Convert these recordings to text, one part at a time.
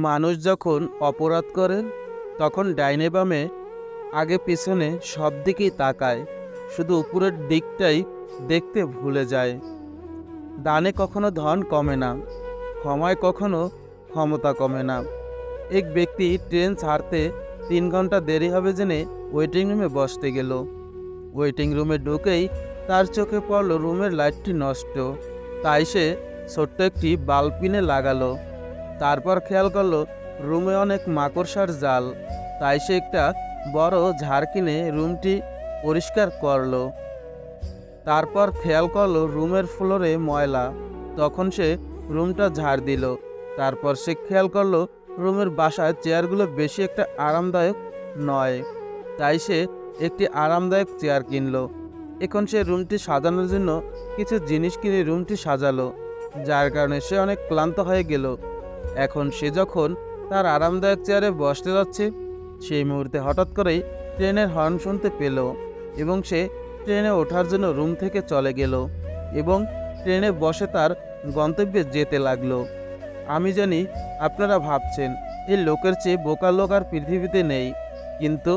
মানুষ যখন অপরাধ করে তখন ডাইনে বামে আগে পিছনে সব দিকেই তাকায়, শুধু উপরের দিকটাই দেখতে ভুলে যায়। দানে কখনো ধন কমে না, ক্ষমায় কখনো ক্ষমতা কমে না। এক ব্যক্তি ট্রেন ছাড়তে 3 ঘন্টা দেরি হবে জেনে ওয়েটিং রুমে বসতে গেল। ওয়েটিং রুমে ঢুকেই তার চোখে পড়ল রুমের লাইটটি নষ্ট, তাই সে ছোট্ট একটি বাল্ব কিনে লাগালো। তারপর খেয়াল করলো রুমে অনেক মাকড়সার জাল, তাই সে একটা বড় ঝাড় কিনে রুমটি পরিষ্কার করলো। তারপর খেয়াল করলো রুমের ফ্লোরে ময়লা, তখন সে রুমটা ঝাড় দিল। তারপর সে খেয়াল করলো রুমের বাসায় চেয়ারগুলো বেশি একটা আরামদায়ক নয়, তাই সে একটি আরামদায়ক চেয়ার কিনলো। এখন সে রুমটি সাজানোর জন্য কিছু জিনিস কিনে রুমটি সাজালো, যার কারণে সে অনেক ক্লান্ত হয়ে গেল। এখন সে যখন তার আরামদায়ক চেয়ারে বসতে যাচ্ছে, সেই মুহূর্তে হঠাৎ করেই ট্রেনের হর্ন শুনতে পেল এবং সে ট্রেনে ওঠার জন্য রুম থেকে চলে গেল এবং ট্রেনে বসে তার গন্তব্যে যেতে লাগলো। আমি জানি আপনারা ভাবছেন এই লোকের চেয়ে বোকা লোক আর পৃথিবীতে নেই, কিন্তু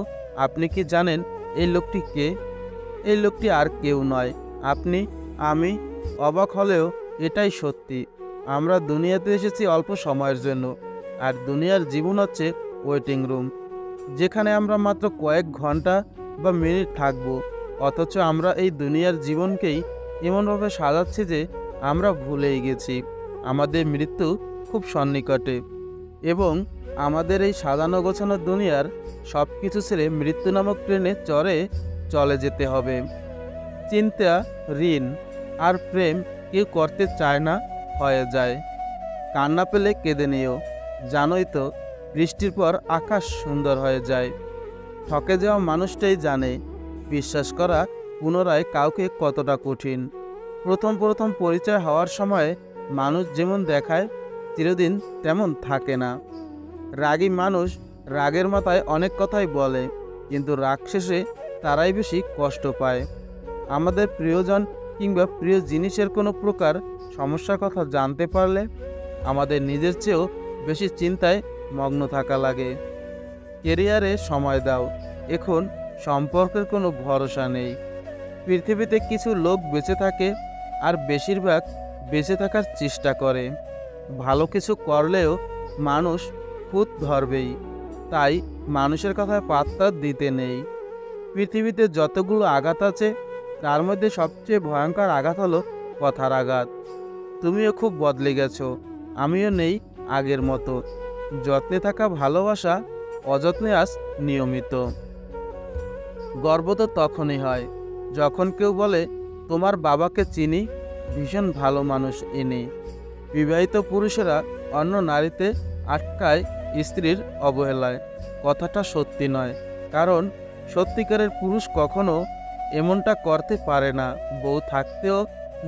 আপনি কি জানেন এই লোকটি কে? এই লোকটি আর কেউ নয়, আপনি, আমি। অবাক হলেও এটাই সত্যি। আমরা দুনিয়াতে এসেছি অল্প সময়ের জন্য, আর দুনিয়ার জীবন হচ্ছে ওয়েটিং রুম, যেখানে আমরা মাত্র কয়েক ঘন্টা বা মিনিট থাকব। অথচ আমরা এই দুনিয়ার জীবনকেই এমনভাবে সাজাচ্ছি যে আমরা ভুলেই গেছি আমাদের মৃত্যু খুব সন্নিকটে, এবং আমাদের এই সাজানো গোছানো দুনিয়ার সব কিছু ছেড়ে মৃত্যু নামক ট্রেনে চলে যেতে হবে। চিন্তা, ঋণ আর প্রেম কেউ করতে চায় না, হয়ে যায়। কান্না পেলে কেঁদে নিও, জানোই তো বৃষ্টির পর আকাশ সুন্দর হয়ে যায়। ঠকে যাওয়া মানুষটাই জানে বিশ্বাস করা পুনরায় কাউকে কতটা কঠিন। প্রথম প্রথম পরিচয় হওয়ার সময় মানুষ যেমন দেখায় চিরদিন তেমন থাকে না। রাগী মানুষ রাগের মাথায় অনেক কথাই বলে, কিন্তু রাগ শেষে তারাই বেশি কষ্ট পায়। আমাদের প্রিয়জন কিংবা প্রিয় জিনিসের কোনো প্রকার সমস্যার কথা জানতে পারলে আমাদের নিজের চেয়েও বেশি চিন্তায় মগ্ন থাকা লাগে। কেরিয়ারে সময় দাও, এখন সম্পর্কের কোনো ভরসা নেই। পৃথিবীতে কিছু লোক বেঁচে থাকে আর বেশিরভাগ বেঁচে থাকার চেষ্টা করে। ভালো কিছু করলেও মানুষ খুঁত ধরবেই, তাই মানুষের কথায় পাত্তা দিতে নেই। পৃথিবীতে যতগুলো আঘাত আছে তার মধ্যে সবচেয়ে ভয়ঙ্কর আঘাত হলো কথার আঘাত। তুমিও খুব বদলে গেছো, আমিও নেই আগের মতো। যত্নে থাকা ভালোবাসা, অযত্নে আজ নিয়মিত। গর্ব তো তখনই হয় যখন কেউ বলে তোমার বাবাকে চিনি, ভীষণ ভালো মানুষ ইনি। বিবাহিত পুরুষেরা অন্য নারীতে আটকায় স্ত্রীর অবহেলায়। কথাটা সত্যি নয়, কারণ সত্যিকারের পুরুষ কখনো এমনটা করতে পারে না। বউ থাকতেও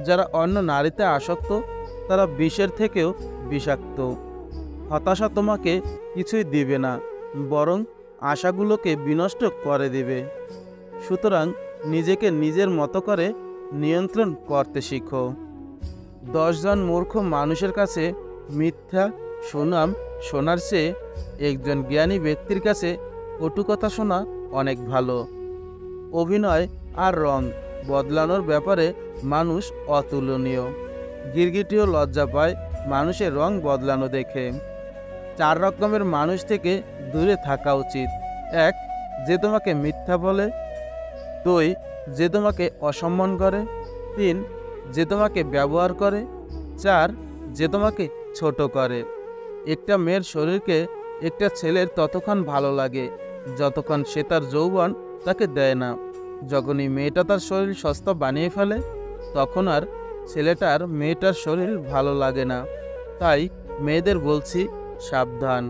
যারা অন্য নারীতে আসক্ত তারা বিষের থেকেও বিষাক্ত। হতাশা তোমাকে কিছুই দিবে না, বরং আশাগুলোকে বিনষ্ট করে দিবে। সুতরাং নিজেকে নিজের মতো করে নিয়ন্ত্রণ করতে শিখো। 10 জন মূর্খ মানুষের কাছে মিথ্যা সুনাম শোনার চেয়ে একজন জ্ঞানী ব্যক্তির কাছে কটু কথা শোনা অনেক ভালো। অভিনয় আর রং বদলানোর ব্যাপারে মানুষ অতুলনীয়। গিরগিটিও লজ্জা পায় মানুষের রং বদলানো দেখে। 4 রকমের মানুষ থেকে দূরে থাকা উচিত। 1, যে তোমাকে মিথ্যা বলে। 2, যে তোমাকে অসম্মান করে। 3, যে তোমাকে ব্যবহার করে। 4, যে তোমাকে ছোট করে। একটা মেয়ের শরীরকে একটা ছেলের ততক্ষণ ভালো লাগে যতক্ষণ সে তার যৌবন তাকে দেয় না। যখনই মেয়েটা তার শরীর সস্তা বানিয়ে ফেলে তখন আর ছেলেটার মেয়েটার শরীর ভালো লাগে না। তাই মেয়েদের বলছি, সাবধান।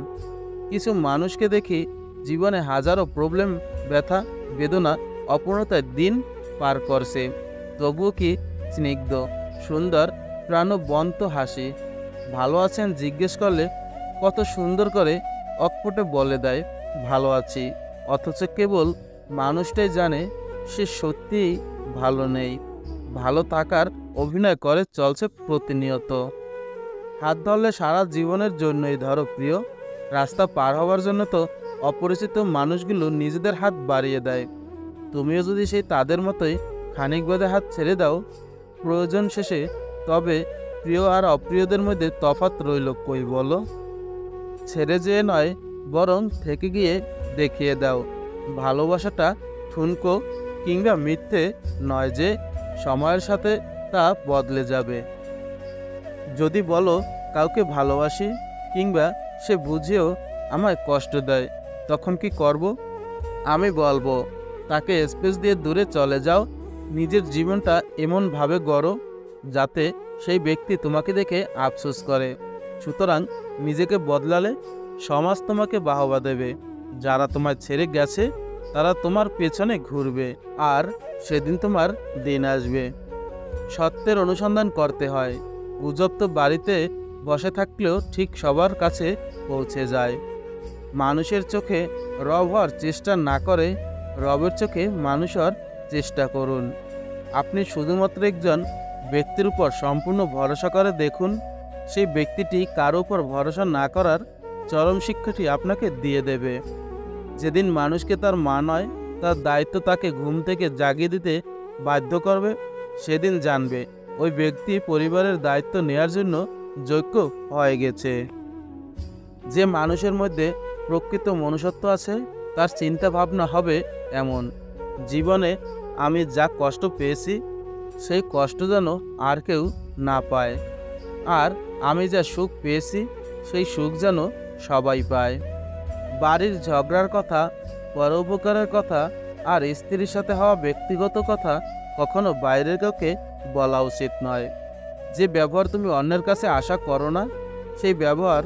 কিছু মানুষকে দেখি জীবনে হাজারো প্রবলেম, ব্যথা, বেদনা, অপূর্ণতার দিন পার করছে, তবুও কি স্নিগ্ধ, সুন্দর, প্রাণবন্ত হাসি। ভালো আছেন জিজ্ঞেস করলে কত সুন্দর করে অকপটে বলে দেয় ভালো আছি, অথচ কেবল মানুষটাই জানে সে সত্যিই ভালো নেই। ভালো থাকার অভিনয় করে চলছে প্রতিনিয়ত। হাত ধরলে সারা জীবনের জন্যই ধরো প্রিয়, রাস্তা পার হওয়ার জন্য তো অপরিচিত মানুষগুলো নিজেদের হাত বাড়িয়ে দেয়। তুমিও যদি সেই তাদের মতোই খানিক বাদে হাত ছেড়ে দাও প্রয়োজন শেষে, তবে প্রিয় আর অপ্রিয়দের মধ্যে তফাৎ রইল কই বলো? ছেড়ে যেয়ে নয়, বরং থেকে গিয়ে দেখিয়ে দাও ভালোবাসাটা ঠুনকো কিংবা মিথ্যে নয়, যে সময়ের সাথে তা বদলে যাবে। যদি বলো কাউকে ভালোবাসি, কিংবা সে বুঝেও আমায় কষ্ট দেয়, তখন কি করব? আমি বলবো তাকে স্পেস দিয়ে দূরে চলে যাও। নিজের জীবনটা এমনভাবে গড়ো যাতে সেই ব্যক্তি তোমাকে দেখে আফসোস করে। সুতরাং নিজেকে বদলালে সমাজ তোমাকে বাহবা দেবে। যারা তোমায় ছেড়ে গেছে তারা তোমার পেছনে ঘুরবে, আর সেদিন তোমার দিন আসবে। সত্যের অনুসন্ধান করতে হয়। গুজব তো বাড়িতে বসে থাকলেও ঠিক সবার কাছে পৌঁছে যায়। মানুষের চোখে রব হওয়ার চেষ্টা না করে রবের চোখে মানুষ হওয়ার চেষ্টা করুন। আপনি শুধুমাত্র একজন ব্যক্তির উপর সম্পূর্ণ ভরসা করে দেখুন, সেই ব্যক্তিটি কারো উপর ভরসা না করার চরম শিক্ষাটি আপনাকে দিয়ে দেবে। যেদিন মানুষকে তার মা নয়, তার দায়িত্ব তাকে ঘুম থেকে জাগিয়ে দিতে বাধ্য করবে, সেদিন জানবে ওই ব্যক্তি পরিবারের দায়িত্ব নেয়ার জন্য যোগ্য হয়ে গেছে। যে মানুষের মধ্যে প্রকৃত মনুষ্যত্ব আছে তার চিন্তা ভাবনা হবে এমন, জীবনে আমি যা কষ্ট পেয়েছি সেই কষ্ট যেন আর কেউ না পায়, আর আমি যা সুখ পেয়েছি সেই সুখ যেন সবাই পায়। বাড়ির ঝগড়ার কথা, পরোপকারের কথা আর স্ত্রীর সাথে হওয়া ব্যক্তিগত কথা কখনো বাইরের কাউকে বলা উচিত নয়। যে ব্যবহার তুমি অন্যের কাছে আশা করো না, সেই ব্যবহার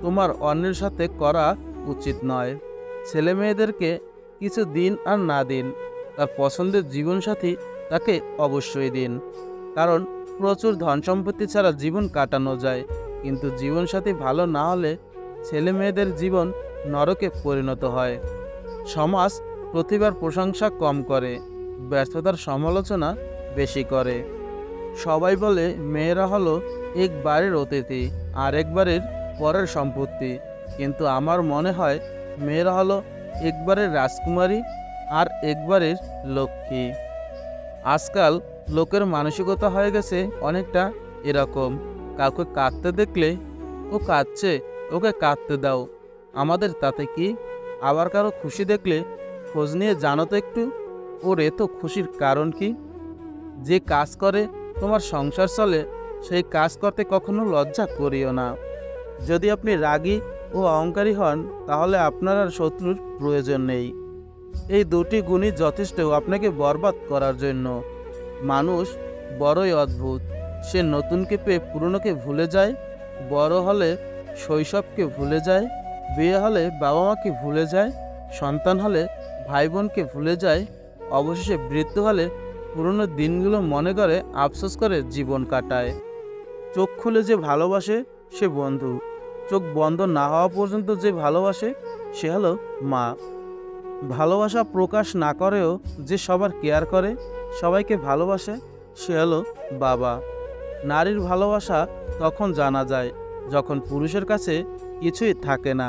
তোমার অন্যের সাথে করা উচিত নয়। ছেলে মেয়েদেরকে কিছু দিন আর না দিন, তার পছন্দের জীবনসাথী তাকে অবশ্যই দিন। কারণ প্রচুর ধন সম্পত্তি ছাড়া জীবন কাটানো যায়, কিন্তু জীবনসাথী ভালো না হলে ছেলে মেয়েদের জীবন নরকে পরিণত হয়। সমাজ প্রতিভার প্রশংসা কম করে, ব্যর্থতার সমালোচনা বেশি করে। সবাই বলে মেয়েরা হলো একবারের অতিথি আর একবারের পরের সম্পত্তি, কিন্তু আমার মনে হয় মেয়েরা হলো একবারের রাজকুমারী আর একবারের লক্ষ্মী। আজকাল লোকের মানসিকতা হয়ে গেছে অনেকটা এরকম, কাউকে কাঁদতে দেখলে ও কাঁদছে, ওকে কাঁদতে দাও, আমাদের তাতে কি। আবার কারো খুশি দেখলে খোঁজ নিয়ে জানো তো একটু, ওর এত খুশির কারণ কি। যে কাজ করে তোমার সংসার চলে সেই কাজ করতে কখনো লজ্জা করিও না। যদি আপনি রাগী ও অহংকারী হন তাহলে আপনার আর শত্রুর প্রয়োজন নেই। এই দুটি গুণই যথেষ্ট আপনাকে বরবাদ করার জন্য। মানুষ বড়ই অদ্ভুত, সে নতুনকে পেয়ে পুরনোকে ভুলে যায়, বড় হলে শৈশবকে ভুলে যায়, বিয়ে হলে বাবা মাকে ভুলে যায়, সন্তান হলে ভাই বোনকে ভুলে যায়, অবশেষে মৃত্যু হলে পুরনো দিনগুলো মনে করে আফসোস করে জীবন কাটায়। চোখ খুলে যে ভালোবাসে সে বন্ধু, চোখ বন্ধ না হওয়া পর্যন্ত যে ভালোবাসে সে হলো মা। ভালোবাসা প্রকাশ না করেও যে সবার কেয়ার করে, সবাইকে ভালোবাসে, সে হলো বাবা। নারীর ভালোবাসা তখন জানা যায় যখন পুরুষের কাছে কিছুই থাকে না।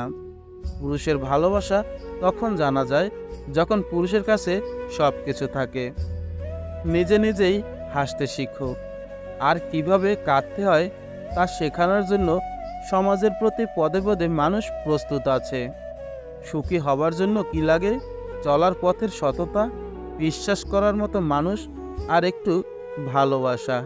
পুরুষের ভালোবাসা তখন জানা যায় যখন পুরুষের কাছে সব কিছু থাকে। নিজে নিজেই হাসতে শিখো, আর কিভাবে কাঁদতে হয় তা শেখানোর জন্য সমাজের প্রতি পদে পদে মানুষ প্রস্তুত আছে। সুখী হবার জন্য কি লাগে? চলার পথের সততা, বিশ্বাস করার মতো মানুষ আর একটু ভালোবাসা।